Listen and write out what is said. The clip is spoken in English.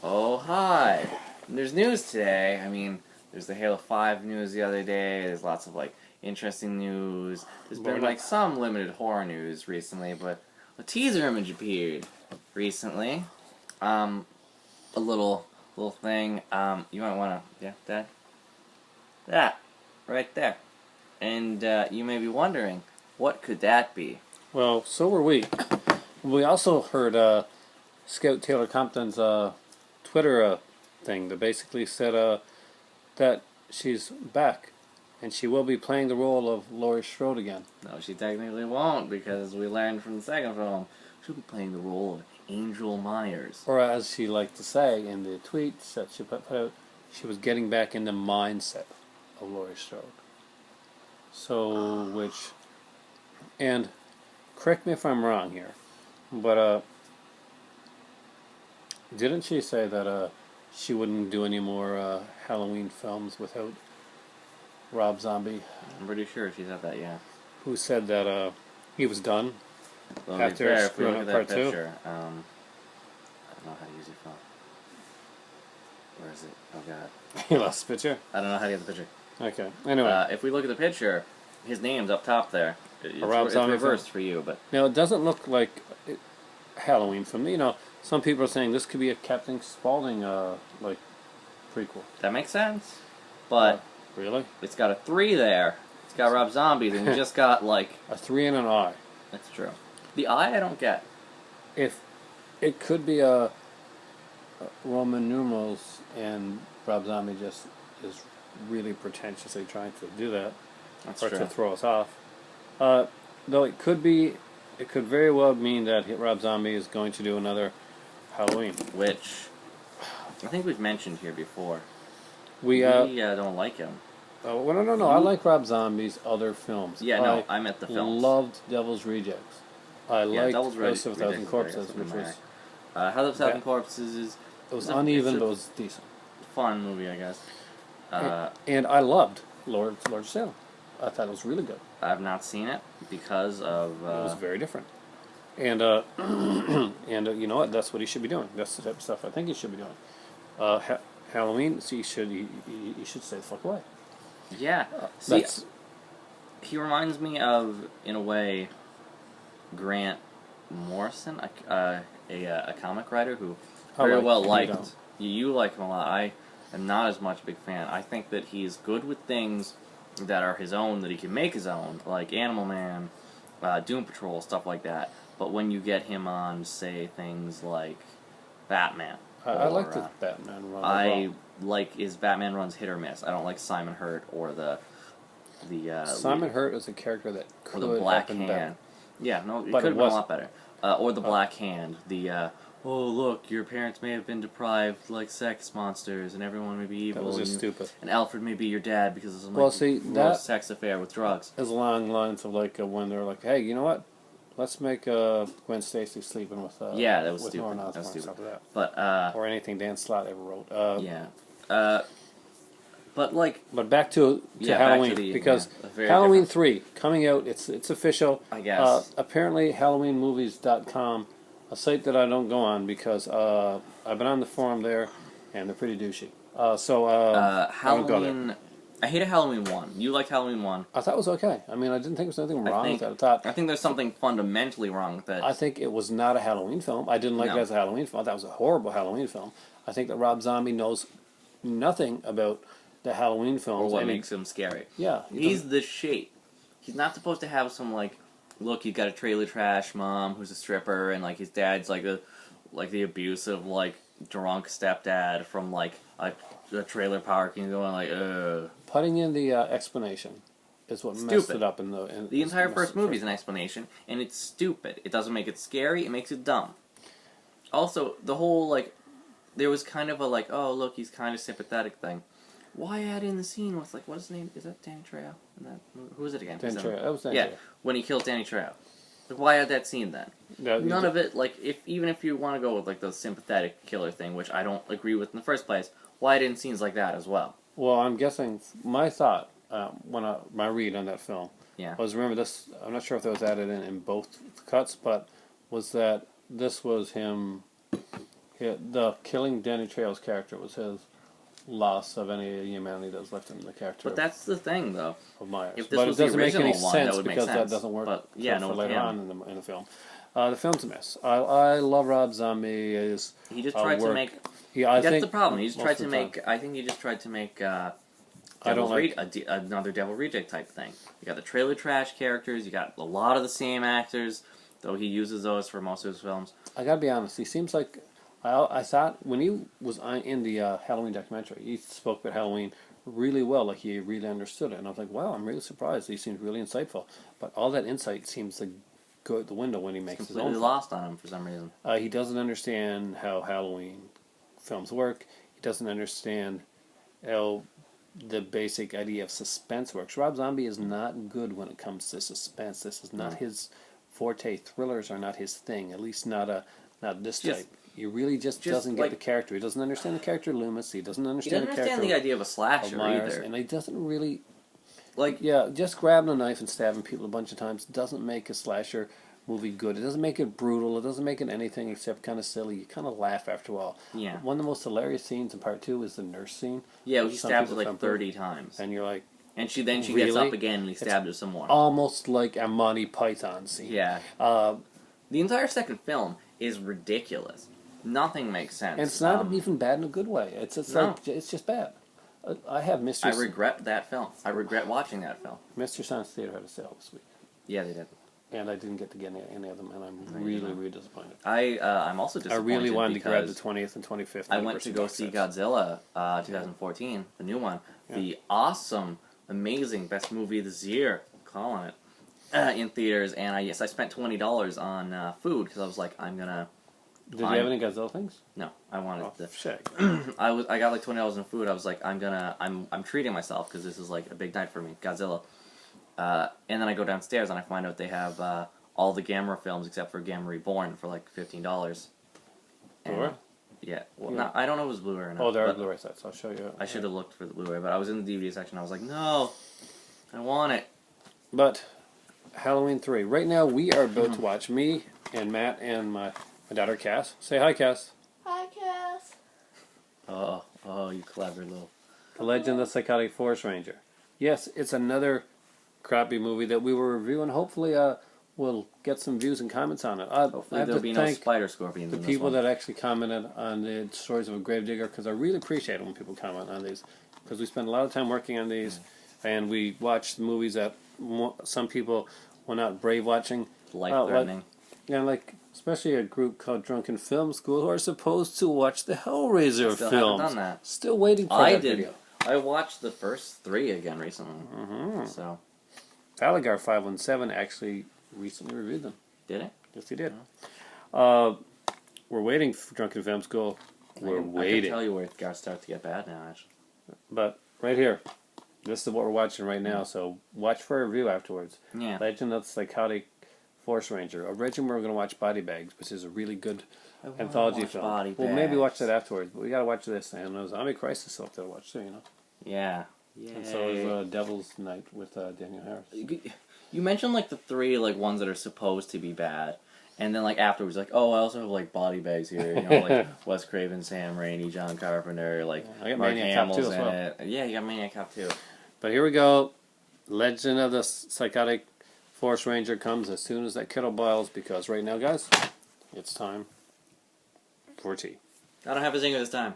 Oh, hi. There's news today. I mean, there's the Halo 5 news the other day. There's lots of, interesting news. There's been, some limited horror news recently, but a teaser image appeared recently. A little thing. You might want to, that, right there. And, you may be wondering, what could that be? Well, so were we. We also heard Scout Taylor Compton's Twitter thing that basically said that she's back and she will be playing the role of Laurie Strode again. No, she technically won't, because we learned from the second film, she'll be playing the role of Angel Myers. Or as she liked to say in the tweets that she put out, she was getting back in the mindset of Laurie Strode. So, and correct me if I'm wrong here, but didn't she say that she wouldn't do any more Halloween films without Rob Zombie? I'm pretty sure she said that, yeah. Who said that he was done Well, after if we look screwing at up that part picture, I don't know how to use your phone. Where is it? Oh god. two? You lost the picture? I don't know how to get the picture. Okay. Anyway. If we look at the picture, his name's up top there. Rob Zombie reversed for you, but Now, it doesn't look like Halloween film. You know, some people are saying this could be a Captain Spaulding, prequel. that makes sense. But Really? it's got a 3 there. It's got Rob Zombie, then you just got, A 3 and an I. That's true. The I don't get. If it could be a Roman numerals and Rob Zombie just is really pretentiously trying to do that, That's or true. to throw us off. Though it could very well mean that Rob Zombie is going to do another Halloween. Which I think we've mentioned here before. We don't like him. well, no. I like Rob Zombie's other films. Yeah, no, I meant the films. Loved Devil's Rejects. I liked Devil's House of a Thousand Rejects, Corpses, I guess, which was House of a Thousand Corpses is it was it's a- uneven, it's a but it was decent. fun movie, I guess. And I loved Lord of Salem. I thought it was really good. I've not seen it because of. It was very different. And you know what? That's what he should be doing. That's the type of stuff I think he should be doing. Halloween, so you should stay the fuck away. Yeah. See, That's he reminds me of, in a way, Grant Morrison, a comic writer who very like well him, you liked. don't. You like him a lot. I am not as much a big fan. I think that he's good with things that are his own, that he can make his own, like Animal Man, Doom Patrol, stuff like that. But when you get him on, say, things like Batman, I like the Batman run. I like his Batman runs hit or miss. I don't like Simon Hurt or the Simon Hurt is a character that or could the Black have been Hand. better. Yeah, no, it But could it have been a wasn't. lot better. Or the Black Hand. Oh look, your parents may have been deprived like sex monsters, and everyone may be evil. That was just and stupid. And Alfred may be your dad because of some Well, see, gross that- sex affair with drugs. As along lines of when they're like, hey, you know what? Let's make Gwen Stacy sleeping with Yeah, that was with stupid. Norman That was Osborn, stupid. stuff like that. But Or anything Dan Slott ever wrote. yeah. But But back to Yeah, back to Halloween, the- because yeah, very Halloween different. 3 coming out. It's official. I guess. Apparently, HalloweenMovies.com, a site that I don't go on because I've been on the forum there, and they're pretty douchey. I don't go there. Halloween. I hated Halloween 1. You liked Halloween 1. I thought it was okay. I mean, I didn't think there was anything wrong think- with that. I think there's something fundamentally wrong with it. I think it was not a Halloween film. I didn't like No. it as a Halloween film. I thought it was a horrible Halloween film. I think that Rob Zombie knows nothing about the Halloween or films. what and makes him scary. Yeah. He's the shape. He's not supposed to have some look, you got a trailer trash mom who's a stripper, and his dad's the abusive drunk stepdad from a trailer park, and going ugh. Putting in the explanation is what messed Stupid. it up in The entire first movie is an explanation, and it's stupid. It doesn't make it scary. It makes it dumb. Also, the whole there was kind of a oh look, he's kind of sympathetic thing. Why add in the scene with what's his name? Is that Danny Trejo? Who is it again? Danny Is Trejo. That was Danny Yeah, Trejo. when he kills Danny Trejo. Why add that scene then? None of it. Even if you want to go with the sympathetic killer thing, which I don't agree with in the first place, why add in scenes like that as well? Well, I'm guessing my thought my read on that film Yeah. was, remember this. I'm not sure if that was added in both cuts, but was that this was him the killing Danny Trejo's character was his loss of any humanity that was left in the character. But that's the thing, though. Of Myers. If this But was it doesn't the make any original one, sense that would make because that sense. doesn't work But, yeah, for no, later yeah. on in the film. The film's a mess. I love Rob Zombie. He just tried to work. make. Yeah, I That's think the problem. He just most tried of to the make. I think he just tried to make. I don't Another Devil Reject type thing. You got the trailer trash characters. You got a lot of the same actors, though he uses those for most of his films. I gotta be honest. He seems like I thought when he was in the Halloween documentary, he spoke about Halloween really well, like he really understood it, and I was like, wow, I'm really surprised. He seems really insightful, but all that insight seems to go out the window when he makes his own. Completely lost on him for some reason. He doesn't understand how Halloween films work. He doesn't understand how the basic idea of suspense works. Rob Zombie is not good when it comes to suspense. This is not his forte. Thrillers are not his thing. At least not this type. He really just doesn't get the character. He doesn't understand the character Loomis. He doesn't understand the character the idea of a of slasher Myers, either. and he doesn't really Like, yeah, just grabbing a knife and stabbing people a bunch of times doesn't make a slasher movie good. It doesn't make it brutal. It doesn't make it anything except kind of silly. You kind of laugh after a while. yeah, One of the most hilarious scenes in part 2 is the nurse scene. yeah. Which He some stabs her people like 30 times, and you're like, and she gets Really? up again and he stabbed her some more. almost like a Monty Python scene. Yeah. Uh, The entire second film is ridiculous. Nothing makes sense. and it's not even bad in a good way. It's No. like it's just bad. I have Mystery. I regret that film. I regret watching that film. Mystery Science Theater had a sale this week, Yeah, they did. and I didn't get to get any of them, and I'm No, you really, didn't. really disappointed. I'm also I disappointed. really wanted to grab the because 20th and 25th. I went to anniversary go box see sets. Godzilla 2014, the new one. Yeah. The awesome, amazing, best movie of this year, calling it, in theaters. And I spent $20 on food because I was like, I'm gonna. Did you have any Godzilla things? No, I wanted Oh, the. shit. I got like $20 in food. I was like, I'm treating myself because this is like a big night for me, Godzilla. And then I go downstairs and I find out they have all the Gamera films except for Gamera Reborn for like $15. And- Blu-ray? Yeah. Well, Yeah. no, I don't know if it was Blu-ray or not. Oh, there are but Blu-ray sets. I'll show you. I should have looked for the Blu-ray, but I was in the DVD section. I was like, no, I want it. But Halloween 3. Right now, we are about to watch me and Matt and my daughter Cass. Say hi, Cass. Hi, Cass. Oh, you clever little. The Legend of the Psychotic Forest Ranger. Yes, it's another crappy movie that we were reviewing. Hopefully, we'll get some views and comments on it. I Hopefully have there'll to be no thank spider scorpions the in this people one. that actually commented on the stories of a gravedigger, because I really appreciate it when people comment on these, because we spend a lot of time working on these, and we watch movies that some people were not brave watching. Life-threatening. Like especially a group called Drunken Film School who are supposed to watch the Hellraiser Still films. haven't done that. Still waiting for I that did. video. I watched the first 3 again recently. Mm-hmm. So, Falagar 517 actually recently reviewed them. did it? Yes, he did. We're waiting for Drunken Film School. We're I can waiting. tell you where it starts to get bad now, actually. But right here, this is what we're watching right now. So watch for a review afterwards. Yeah. Legend of the Psychotic Force Ranger. Originally, we're going to watch Body Bags, which is a really good I wanna anthology watch film. Body We'll maybe Bags. watch that afterwards, but we got to watch this. And Zombie Crisis still have to watch too, you know. Yeah. And so is Devil's Night with Daniel Harris. You mentioned like the 3 like ones that are supposed to be bad, and then like afterwards, like, oh, I also have like Body Bags here, you know, like Wes Craven, Sam Raimi, John Carpenter, like I got Mark Maniac Cop Hamill's 2 as in well. it. Yeah, you got Maniac Cop 2. But here we go. Legend of the Psychotic Force Ranger comes as soon as that kettle boils, because right now, guys, it's time for tea. I don't have a zinger this time.